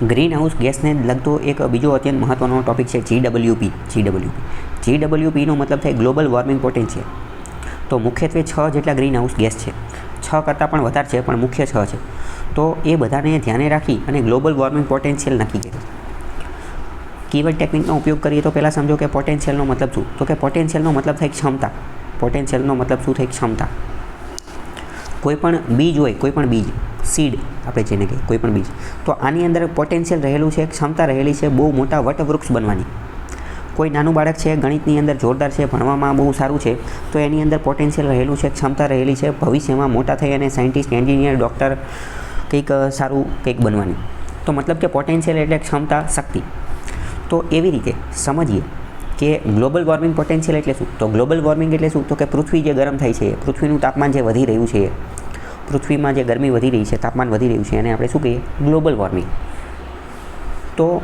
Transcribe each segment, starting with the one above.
Green house ગેસને લગતો એક બીજો અત્યંત મહત્ત્વનો ટોપિક છે GWP. GWPનો મતલબ થાય ગ્લોબલ વોર્મિંગ પોટેન્શિયલ. તો મુખ્યત્વે 6 જેટલા ગ્રીન હાઉસ ગેસ છે. 6 કરતાં પણ વધારે છે, પણ મુખ્ય 6 છે. તો એ બધાને ધ્યાને રાખી અને ગ્લોબલ વોર્મિંગ પોટેન્શિયલ નક્કી કર્યું. કીવર્ડ ટેકનિકનો ઉપયોગ કરીએ તો પહેલાં સમજો કે પોટેન્શિયલનો મતલબ શું. તો કે પોટેન્શિયલનો મતલબ થાય ક્ષમતા. પોટેન્શિયલનો મતલબ શું થાય? ક્ષમતા. કોઈ પણ બીજ હોય, કોઈ પણ બીજ, સીડ આપણે જેને કહીએ, કોઈ પણ બીજ, તો આની અંદર પોટેન્શિયલ રહેલું છે, ક્ષમતા રહેલી છે બહુ મોટા વટવૃક્ષ બનવાની. કોઈ નાનું બાળક છે, ગણિતની અંદર જોરદાર છે, ભણવામાં બહુ સારું છે, તો એની અંદર પોટેન્શિયલ રહેલું છે, ક્ષમતા રહેલી છે ભવિષ્યમાં મોટા થઈ અને સાયન્ટિસ્ટ, એન્જિનિયર, ડૉક્ટર કંઈક સારું કંઈક બનવાની. તો મતલબ કે પોટેન્શિયલ એટલે ક્ષમતા, શક્તિ. તો એવી રીતે સમજીએ કે ગ્લોબલ વોર્મિંગ પોટેન્શિયલ એટલે શું. તો ગ્લોબલ વોર્મિંગ એટલે શું? તો કે પૃથ્વી જે ગરમ થાય છે, પૃથ્વીનું તાપમાન જે વધી રહ્યું છે, પૃથ્વીમાં જે ગરમી વધી રહી છે, તાપમાન વધી રહ્યું છે, એને આપણે શું કહીએ? Global warming. તો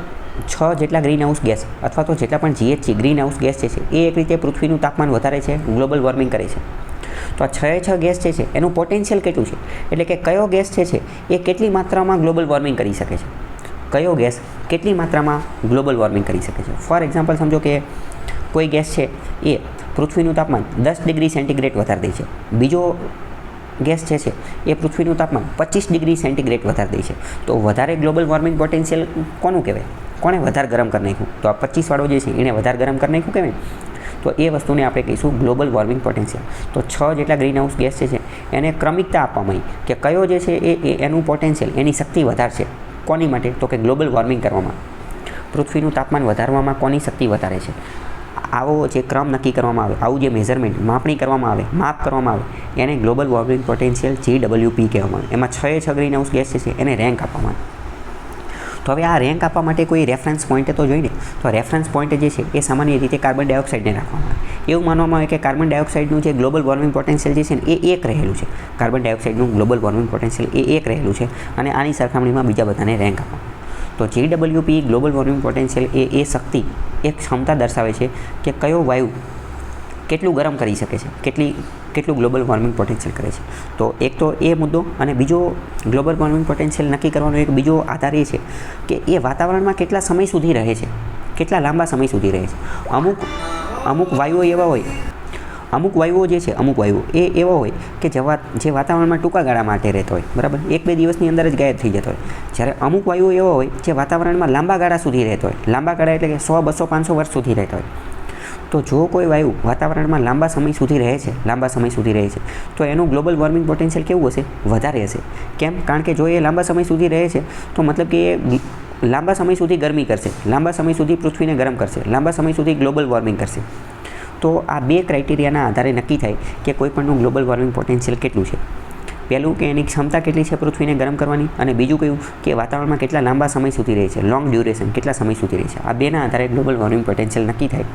6 જેટલા ગ્રીન હાઉસ ગેસ અથવા તો જેટલા પણ GHG ગ્રીન હાઉસ ગેસ છે એ એક રીતે પૃથ્વીનું તાપમાન વધારે છે, ગ્લોબલ વોર્મિંગ કરે છે. તો આ 6 ગેસ છે એનું પોટેન્શિયલ કેટલું છે, એટલે કે કયો ગેસ છે એ કેટલી માત્રામાં ગ્લોબલ વોર્મિંગ કરી શકે છે, કયો ગેસ કેટલી માત્રામાં ગ્લોબલ વોર્મિંગ કરી શકે છે. ફોર એક્ઝામ્પલ સમજો કે કોઈ ગેસ છે એ પૃથ્વીનું તાપમાન 10 ડિગ્રી સેન્ટીગ્રેડ વધારી દે છે, બીજો ગેસ છે એ પૃથ્વીનું તાપમાન 25 ડિગ્રી સેન્ટીગ્રેડ વધારી દે છે. તો વધારે ગ્લોબલ વોર્મિંગ પોટેન્શિયલ કોનું કહેવાય? કોણે વધારે ગરમ કરી નાખ્યું? તો આ 25 વાળો જે છે એને વધારે ગરમ કરી નાખ્યું કહેવાય. તો એ વસ્તુને આપણે કહીશું ગ્લોબલ વોર્મિંગ પોટેન્શિયલ. તો 6 જેટલા ગ્રીન હાઉસ ગેસ છે એને ક્રમિકતા આપવામાં આવી કે કયો જે છે એ એનું પોટેન્શિયલ, એની શક્તિ વધારે છે. કોની માટે? તો કે ગ્લોબલ વોર્મિંગ કરવામાં, પૃથ્વીનું તાપમાન વધારવામાં કોની શક્તિ વધારે છે. આવો જે ક્રમ નક્કી કરવામાં આવે, આવું જે મેઝરમેન્ટ, માપણી કરવામાં આવે, માપ કરવામાં આવે, એને ગ્લોબલ વોર્મિંગ પોટેન્શિયલ GWP કહેવામાં આવે. એમાં 6 ગ્રીન હાઉસ ગેસ છે એને રેન્ક આપવામાં આવે. તો હવે આ રેન્ક આપવા માટે કોઈ રેફરન્સ પોઈન્ટ તો જોઈને. તો રેફરન્સ પોઈન્ટ જે છે એ સામાન્ય રીતે કાર્બન ડાયોક્સાઇડને રાખવામાં આવે. એવું માનવામાં આવે કે કાર્બન ડાયોક્સાઇડનું જે ગ્લોબલ વોર્મિંગ પોટેન્શિયલ જે છે ને એ 1 રહેલું છે. કાર્બન ડાયોક્સાઇડનું ગ્લોબલ વોર્મિંગ પોટેન્શિયલ એ 1 રહેલું છે અને આની સરખામણીમાં બીજા બધાને રેન્ક આપવામાં. તો GWP ગ્લોબલ વોર્મિંગ પોટેન્શિયલ એ શક્તિ, એ ક્ષમતા દર્શાવે છે કે કયો વાયુ કેટલું ગરમ કરી શકે છે, કેટલું ગ્લોબલ વોર્મિંગ પોટેન્શિયલ કરે છે. તો એક તો એ મુદ્દો, અને બીજો ગ્લોબલ વોર્મિંગ પોટેન્શિયલ નક્કી કરવાનો એક બીજો આધાર એ છે કે એ વાતાવરણમાં કેટલા સમય સુધી રહે છે, કેટલા લાંબા સમય સુધી રહે છે. અમુક વાયુઓ એવા હોય, અમુક વાયુઓ જે છે, અમુક વાયુઓ એ એવા હોય કે જે વાતાવરણમાં ટૂંકા ગાળા માટે રહેતો હોય, બરાબર, 1-2 દિવસની અંદર જ ગાયબ થઈ જતો હોય. જ્યારે અમુક વાયુઓ એવા હોય જે વાતાવરણમાં લાંબા ગાળા સુધી રહેતો હોય. લાંબા ગાળા એટલે કે 100, 200, 500 વર્ષ સુધી રહેતો હોય. તો જો કોઈ વાયુ વાતાવરણમાં લાંબા સમય સુધી રહે છે, તો એનું ગ્લોબલ વોર્મિંગ પોટેન્શિયલ કેવું હશે? વધારે હશે. કેમ? કારણ કે જો એ લાંબા સમય સુધી રહે છે તો મતલબ કે એ લાંબા સમય સુધી ગરમી કરશે, લાંબા સમય સુધી પૃથ્વીને ગરમ કરશે, લાંબા સમય સુધી ગ્લોબલ વોર્મિંગ કરશે. તો આ 2 ક્રાઇટેરિયાના આધારે નક્કી થાય કે કોઈપણનું ગ્લોબલ વોર્મિંગ પોટેન્શિયલ કેટલું છે. પહેલું કે એની ક્ષમતા કેટલી છે પૃથ્વીને ગરમ કરવાની, અને બીજું કયું કે વાતાવરણમાં કેટલા લાંબા સમય સુધી રહે છે, લોંગ ડ્યુરેશન, કેટલા સમય સુધી રહે છે. આ 2ના આધારે ગ્લોબલ વોર્મિંગ પોટેન્શિયલ નક્કી થાય.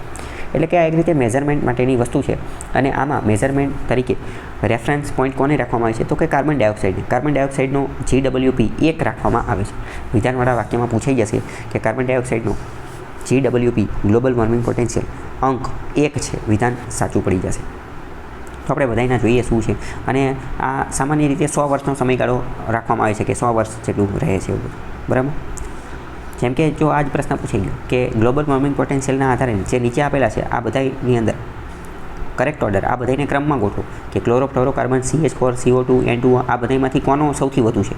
એટલે કે આ એક રીતે મેઝરમેન્ટ માટેની વસ્તુ છે. અને આમાં મેઝરમેન્ટ તરીકે રેફરન્સ પોઈન્ટ કોને રાખવામાં આવે છે? તો કે કાર્બન ડાયોક્સાઇડનો GWP 1 રાખવામાં આવે છે. વિધાનવાળા વાક્યમાં પૂછાઈ જશે કે કાર્બન ડાયોક્સાઇડનો GWP ગ્લોબલ વોર્મિંગ પોટેન્શિયલ અંક 1 છે. વિધાન સાચું પડી જશે. તો આપણે બધાના જોઈએ શું છે. અને આ સામાન્ય રીતે 100 વર્ષનો સમયગાળો રાખવામાં આવે છે કે 100 વર્ષ જેટલું રહે છે, બરાબર. જેમ કે જો આ જ પ્રશ્ન પૂછાઈ ગયો કે ગ્લોબલ વોર્મિંગ પોટેન્શિયલના આધારે જે નીચે આપેલા છે આ બધાની અંદર કરેક્ટ ઓર્ડર, આ બધાને ક્રમમાં ગોઠવો કે ક્લોરોફ્લોરોકાર્બન, CH4, CO2, N2, આ બધામાંથી કોનો સૌથી વધુ છે.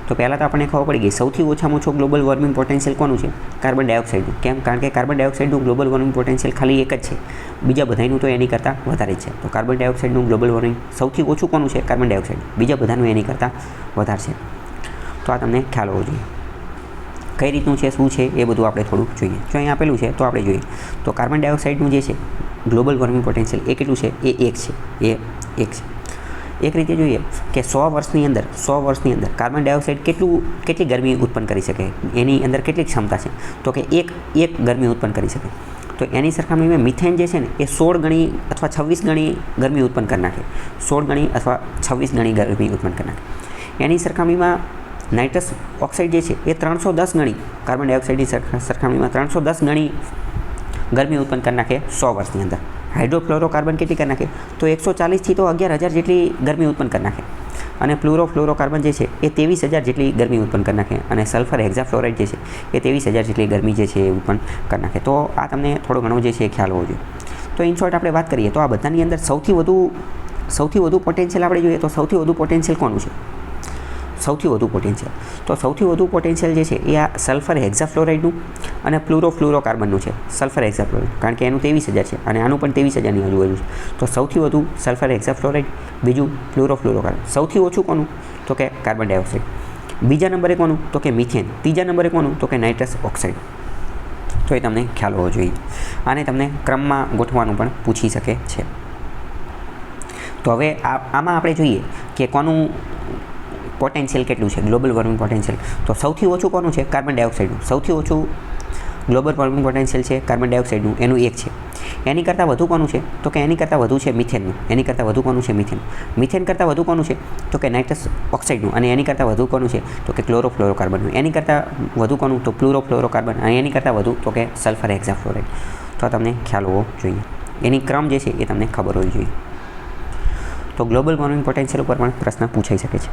તો પહેલાં તો આપણને ખબર પડી ગઈ સૌથી ઓછામાં ઓછો ગ્લોબલ વોર્મિંગ પોટેન્શિયલ કોનું છે? કાર્બન ડાયોક્સાઇડનું. કેમ? કારણ કે કાર્બન ડાયોક્સાઇડનું ગ્લોબલ વોર્મિંગ પોટેન્શિયલ ખાલી 1 જ છે, બીજા બધાનું તો એની કરતાં વધારે છે. તો કાર્બન ડાયોક્સાઇડનું ગ્લોબલ વોર્મિંગ સૌથી ઓછું કોનું છે? Carbon dioxide. બીજા બધાનું એની કરતાં વધારે છે. તો આ તમને ખ્યાલ હોવો જોઈએ. કઈ રીતનું છે, શું છે, એ બધું આપણે થોડુંક જોઈએ. જો અહીં આપેલું છે તો આપણે જોઈએ. તો કાર્બન ડાયોક્સાઇડનું જે છે ગ્લોબલ વોર્મિંગ પોટેન્શિયલ એ કેટલું છે? એ 1 છે. એ 1 છે. એક રીતે જોઈએ કે 100 વર્ષની અંદર કાર્બન ડાયોક્સાઇડ કેટલી ગરમી ઉત્પન્ન કરી શકે, એની અંદર કેટલી ક્ષમતા છે? તો કે એક ગરમી ઉત્પન્ન કરી શકે. તો એની સરખામણીમાં મિથેન જે છે ને એ 16 ગણી અથવા 26 ગણી ગરમી ઉત્પન્ન કરી નાખે. 16 ગણી અથવા 26 ગણી ગરમી ઉત્પન્ન કરી નાખે. એની સરખામણીમાં નાઇટ્રસ ઓક્સાઇડ જે છે એ 310 ગણી, કાર્બન ડાયોક્સાઇડની સરખામણીમાં 310 ગણી ગરમી ઉત્પન્ન કરી નાખે 100 વર્ષની અંદર. હાઇડ્રોફ્લોરોકાર્બન કેટલી કરી નાખે? તો 140 થી તો 11,000 જેટલી ગરમી ઉત્પન્ન કરી નાખે. અને ફ્લોરોકાર્બન જે છે એ 23,000 જેટલી ગરમી ઉત્પન્ન કરી નાખે અને સલ્ફર હેક્ઝાફ્લોરાઇડ જે છે એ 23,000 જેટલી ગરમી જે છે એ ઉત્પન્ન કરી નાખે. તો આ તમને થોડો ઘણો જે છે એ ખ્યાલ હોવો જોઈએ. તો ઇન શોર્ટ આપણે વાત કરીએ તો આ બધાની અંદર સૌથી વધુ પોટેન્શિયલ આપણે જોઈએ તો સૌથી વધુ પોટેન્શિયલ કોનું છે? સૌથી વધુ પોટેન્શિયલ જે છે એ આ સલ્ફર હેક્ઝાફ્લોરાઇડનું અને ફ્લોરોકાર્બનનું છે. સલ્ફર હેક્ઝાફ્લોરાઇડ કારણ કે એનું 23,000 છે અને આનું પણ 23,000ની આજુબાજુ છે. તો સૌથી વધુ સલ્ફર હેક્ઝાફ્લોરાઇડ, બીજું ફ્લોરોકાર્બન. સૌથી ઓછું કોનું? તો કે કાર્બન ડાયોક્સાઇડ. બીજા નંબરે કોનું? તો કે મિથેન. ત્રીજા નંબરે કોનું? તો કે નાઇટ્રસ ઓક્સાઇડ. તો એ તમને ખ્યાલ હોવો જોઈએ. આને તમને ક્રમમાં ગોઠવવાનું પણ પૂછી શકે છે. તો હવે આમાં આપણે જોઈએ કે કોનું પોટેન્શિયલ કેટલું છે, ગ્લોબલ વોર્મિંગ પોટેન્શિયલ. તો સૌથી ઓછું કોનું છે? કાર્બન ડાયોક્સાઇડનું. સૌથી ઓછું ગ્લોબલ વોર્મિંગ પોટેન્શિયલ છે કાર્બન ડાયોક્સાઇડનું, એનું 1 છે. એની કરતાં વધુ કોનું છે? તો કે એની કરતાં વધુ છે મિથેનનું. એની કરતાં વધુ કોનું છે? મિથેન. મિથેન કરતાં વધુ કોનું છે? તો કે નાઇટ્રસ ઓક્સાઇડનું. અને એની કરતાં વધુ કોનું છે? તો કે ફ્લોરોકાર્બનનું. એની કરતાં વધુ કોનું? તો ફ્લોરોકાર્બન. અને એની કરતાં વધુ તો કે સલ્ફર હેક્ઝાફ્લોરાઇડ. તો તમને ખ્યાલ હોવો જોઈએ. એની ક્રમ જે છે એ તમને ખબર હોવી જોઈએ. તો ગ્લોબલ વોર્મિંગ પોટેન્શિયલ ઉપર પણ પ્રશ્ન પૂછાઈ શકે છે.